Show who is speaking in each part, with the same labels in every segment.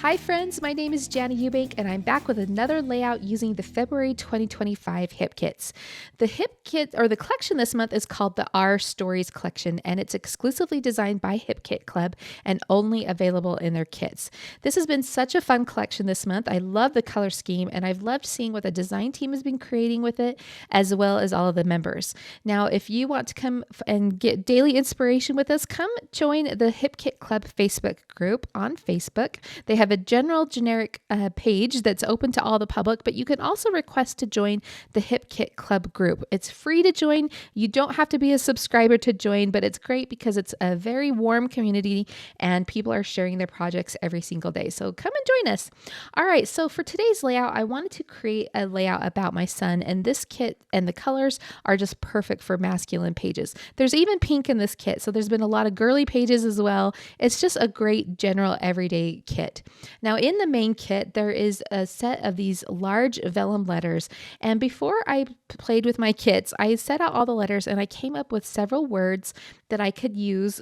Speaker 1: Hi friends, my name is Jana Eubank and I'm back with another layout using the February 2025 hip kits. The hip kit or the collection this month is called the Our Stories collection and it's exclusively designed by Hip Kit Club and only available in their kits. This has been such a fun collection this month. I love the color scheme and I've loved seeing what the design team has been creating with it as well as all of the members. Now, if you want to come and get daily inspiration with us, come join the Hip Kit Club Facebook group on Facebook. They have a generic page that's open to all the public, but you can also request to join the Hip Kit Club group. It's free to join. You don't have to be a subscriber to join, but it's great because it's a very warm community and people are sharing their projects every single day. So come and join us. All right, so for today's layout, I wanted to create a layout about my son, and this kit and the colors are just perfect for masculine pages. There's even pink in this kit, so there's been a lot of girly pages as well. It's just a great general everyday kit. Now in the main kit, there is a set of these large vellum letters. And before I played with my kits, I set out all the letters and I came up with several words that I could use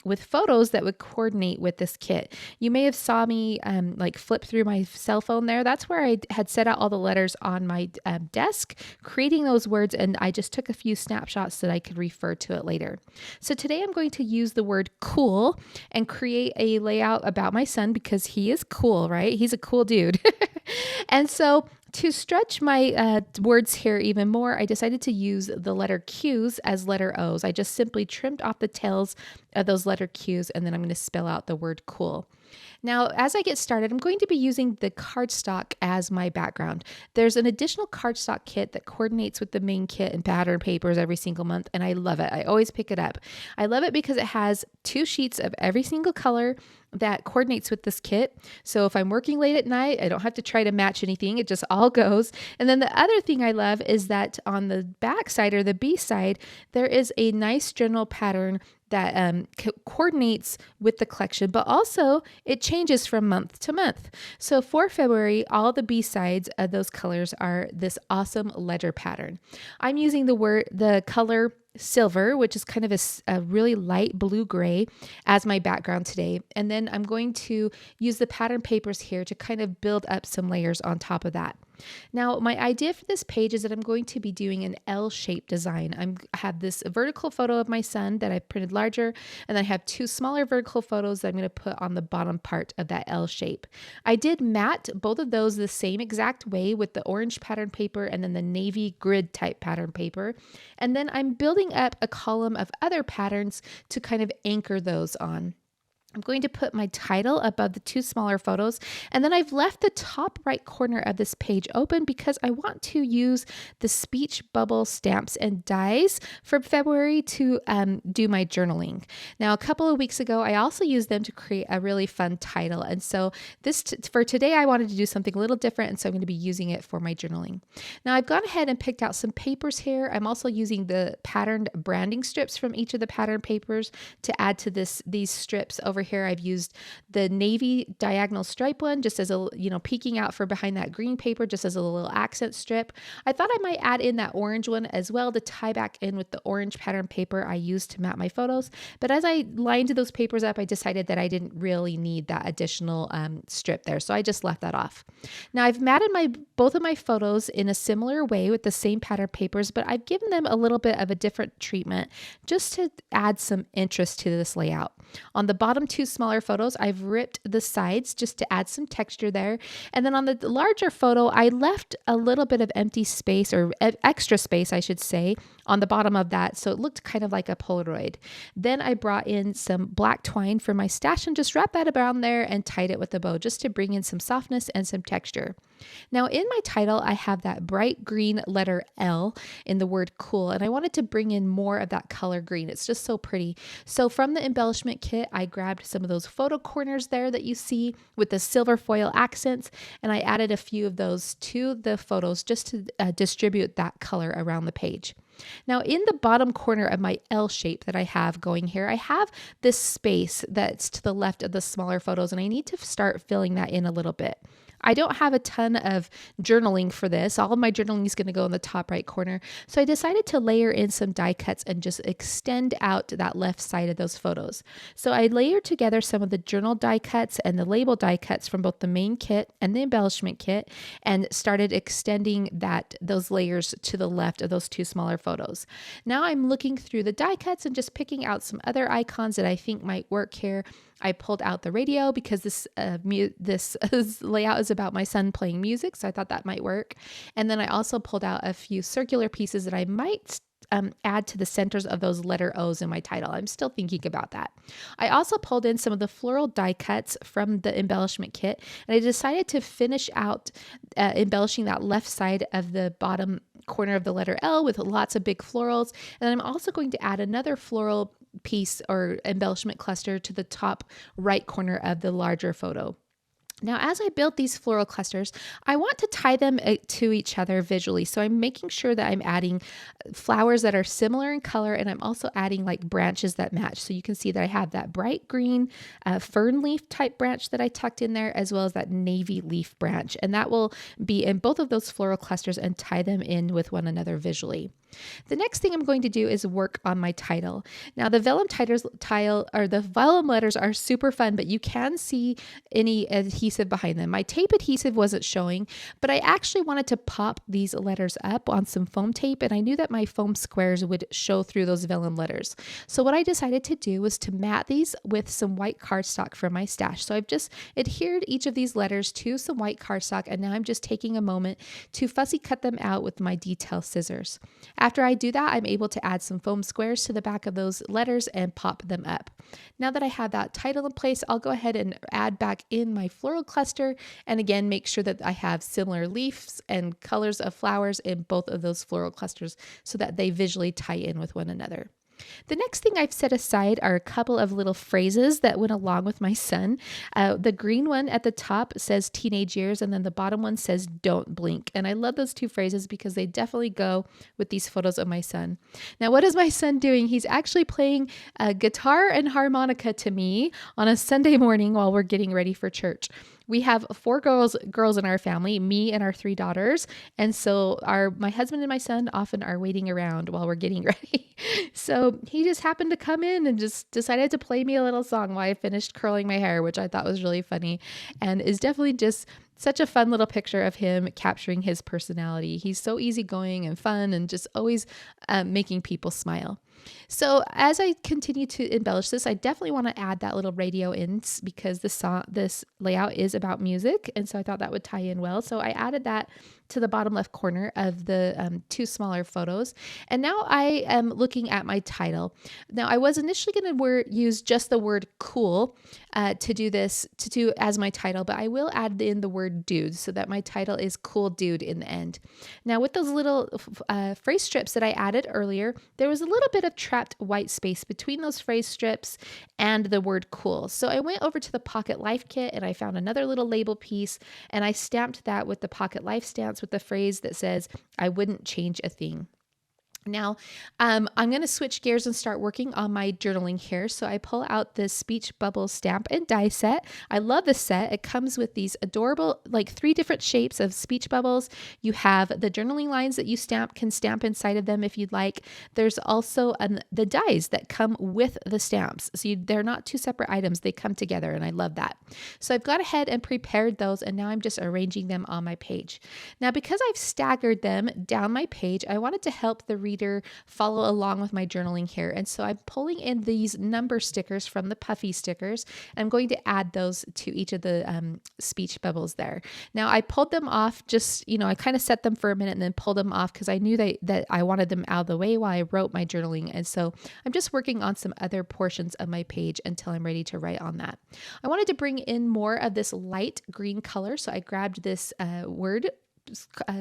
Speaker 1: with photos that would coordinate with this kit. You may have saw me like flip through my cell phone there. That's where I had set out all the letters on my desk, creating those words, and I just took a few snapshots that I could refer to it later. So today I'm going to use the word cool and create a layout about my son because he is cool, right? He's a cool dude. And so to stretch my words here even more, I decided to use the letter Q's as letter O's. I just simply trimmed off the tails of those letter Q's, and then I'm going to spell out the word cool. Now, as I get started, I'm going to be using the cardstock as my background. There's an additional cardstock kit that coordinates with the main kit and pattern papers every single month, and I love it. I always pick it up. I love it because it has 2 sheets of every single color that coordinates with this kit. So if I'm working late at night, I don't have to try to match anything. It just all goes. And then the other thing I love is that on the back side or the B side, there is a nice general pattern that coordinates with the collection, but also it changes from month to month. So for February, all the B-sides of those colors are this awesome ledger pattern. I'm using the color silver, which is kind of a really light blue-gray as my background today. And then I'm going to use the pattern papers here to kind of build up some layers on top of that. Now, my idea for this page is that I'm going to be doing an L-shaped design. I have this vertical photo of my son that I printed larger, and then I have 2 smaller vertical photos that I'm going to put on the bottom part of that L shape. I did matte both of those the same exact way with the orange pattern paper and then the navy grid type pattern paper. And then I'm building up a column of other patterns to kind of anchor those on. I'm going to put my title above the 2 smaller photos, and then I've left the top right corner of this page open because I want to use the speech bubble stamps and dies from February to do my journaling. Now, a couple of weeks ago, I also used them to create a really fun title, and so for today, I wanted to do something a little different, and so I'm going to be using it for my journaling. Now, I've gone ahead and picked out some papers here. I'm also using the patterned branding strips from each of the pattern papers to add to these strips. Over here, I've used the navy diagonal stripe one just as a, peeking out from behind that green paper just as a little accent strip. I thought I might add in that orange one as well to tie back in with the orange pattern paper I used to map my photos. But as I lined those papers up, I decided that I didn't really need that additional strip there. So I just left that off. Now I've matted both of my photos in a similar way with the same pattern papers, but I've given them a little bit of a different treatment just to add some interest to this layout. On the bottom 2 smaller photos, I've ripped the sides just to add some texture there. And then on the larger photo, I left a little bit of empty space or extra space, I should say, on the bottom of that. So it looked kind of like a Polaroid. Then I brought in some black twine for my stash and just wrapped that around there and tied it with a bow just to bring in some softness and some texture. Now in my title, I have that bright green letter L in the word cool, and I wanted to bring in more of that color green. It's just so pretty. So from the embellishment kit, I grabbed some of those photo corners there that you see with the silver foil accents, and I added a few of those to the photos just to distribute that color around the page. Now in the bottom corner of my L shape that I have going here, I have this space that's to the left of the smaller photos, and I need to start filling that in a little bit. I don't have a ton of journaling for this. All of my journaling is going to go in the top right corner. So I decided to layer in some die cuts and just extend out that left side of those photos. So I layered together some of the journal die cuts and the label die cuts from both the main kit and the embellishment kit, and started extending those layers to the left of those two smaller photos. Now I'm looking through the die cuts and just picking out some other icons that I think might work here. I pulled out the radio because this layout is about my son playing music, so I thought that might work. And then I also pulled out a few circular pieces that I might add to the centers of those letter O's in my title. I'm still thinking about that. I also pulled in some of the floral die cuts from the embellishment kit, and I decided to finish out embellishing that left side of the bottom corner of the letter L with lots of big florals. And I'm also going to add another floral piece or embellishment cluster to the top right corner of the larger photo. Now, as I build these floral clusters, I want to tie them to each other visually. So I'm making sure that I'm adding flowers that are similar in color, and I'm also adding like branches that match. So you can see that I have that bright green fern leaf type branch that I tucked in there, as well as that navy leaf branch. And that will be in both of those floral clusters and tie them in with one another visually. The next thing I'm going to do is work on my title. Now the vellum letters are super fun, but you can see any adhesive behind them. My tape adhesive wasn't showing, but I actually wanted to pop these letters up on some foam tape, and I knew that my foam squares would show through those vellum letters. So what I decided to do was to mat these with some white cardstock from my stash. So I've just adhered each of these letters to some white cardstock, and now I'm just taking a moment to fussy cut them out with my detail scissors. After I do that, I'm able to add some foam squares to the back of those letters and pop them up. Now that I have that title in place, I'll go ahead and add back in my floral cluster, and again, make sure that I have similar leaves and colors of flowers in both of those floral clusters so that they visually tie in with one another. The next thing I've set aside are a couple of little phrases that went along with my son. The green one at the top says teenage years, and then the bottom one says don't blink. And I love those two phrases because they definitely go with these photos of my son. Now, what is my son doing? He's actually playing guitar and harmonica to me on a Sunday morning while we're getting ready for church. We have 4 girls in our family, me and our 3 daughters. And so my husband and my son often are waiting around while we're getting ready. So he just happened to come in and just decided to play me a little song while I finished curling my hair, which I thought was really funny and is definitely just such a fun little picture of him capturing his personality. He's so easygoing and fun and just always making people smile. So as I continue to embellish this, I definitely want to add that little radio in because this layout is about music. And so I thought that would tie in well. So I added that to the bottom left corner of the 2 smaller photos. And now I am looking at my title. Now I was initially going to use just the word cool to do as my title, but I will add in the word dude so that my title is cool dude in the end. Now with those little phrase strips that I added earlier, there was a little bit of trapped white space between those phrase strips and the word cool. So I went over to the Pocket Life kit and I found another little label piece, and I stamped that with the Pocket Life stamps with the phrase that says, "I wouldn't change a thing." Now, I'm going to switch gears and start working on my journaling here. So I pull out this speech bubble stamp and die set. I love this set. It comes with these adorable, like 3 different shapes of speech bubbles. You have the journaling lines that you can stamp inside of them if you'd like. There's also the dies that come with the stamps. So they're not 2 separate items. They come together, and I love that. So I've gone ahead and prepared those, and now I'm just arranging them on my page. Now, because I've staggered them down my page, I wanted to help the reader follow along with my journaling here. And so I'm pulling in these number stickers from the puffy stickers. And I'm going to add those to each of the speech bubbles there. Now I pulled them off I kind of set them for a minute and then pulled them off because I knew that I wanted them out of the way while I wrote my journaling. And so I'm just working on some other portions of my page until I'm ready to write on that. I wanted to bring in more of this light green color. So I grabbed this word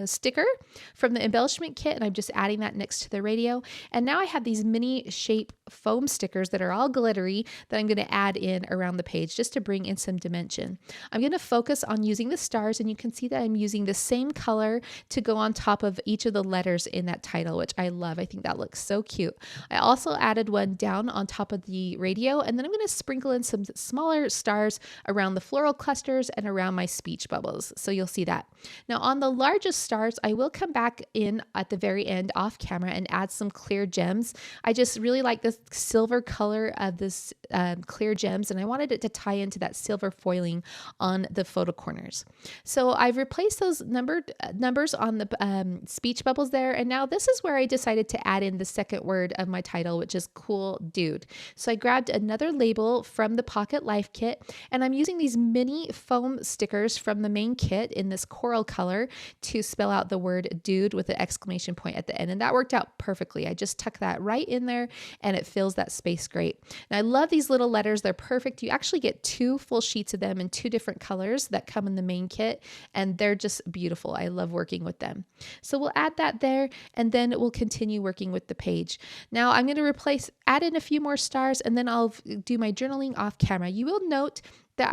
Speaker 1: sticker from the embellishment kit, and I'm just adding that next to the radio. And now I have these mini shape foam stickers that are all glittery that I'm going to add in around the page just to bring in some dimension. I'm going to focus on using the stars, and you can see that I'm using the same color to go on top of each of the letters in that title, which I love. I think that looks so cute. I also added one down on top of the radio, and then I'm going to sprinkle in some smaller stars around the floral clusters and around my speech bubbles. So you'll see that. Now on the largest stars, I will come back in at the very end off camera and add some clear gems. I just really like the silver color of this clear gems, and I wanted it to tie into that silver foiling on the photo corners. So I've replaced those numbers on the speech bubbles there, and now this is where I decided to add in the second word of my title, which is cool dude. So I grabbed another label from the Pocket Life kit, and I'm using these mini foam stickers from the main kit in this coral color to spell out the word dude with an exclamation point at the end, and that worked out perfectly. I just tuck that right in there and it fills that space great. And I love these little letters. They're perfect. You actually get 2 full sheets of them in 2 different colors that come in the main kit, and they're just beautiful. I love working with them. So we'll add that there, and then we'll continue working with the page. Now I'm going to add in a few more stars, and then I'll do my journaling off camera. You will note that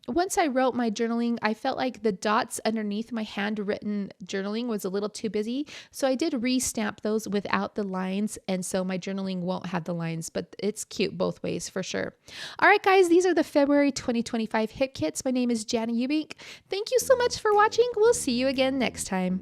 Speaker 1: once I wrote my journaling, I felt like the dots underneath my handwritten journaling was a little too busy. So I did re-stamp those without the lines. And so my journaling won't have the lines, but it's cute both ways for sure. All right, guys, these are the February 2025 hip kits. My name is Jana Eubank. Thank you so much for watching. We'll see you again next time.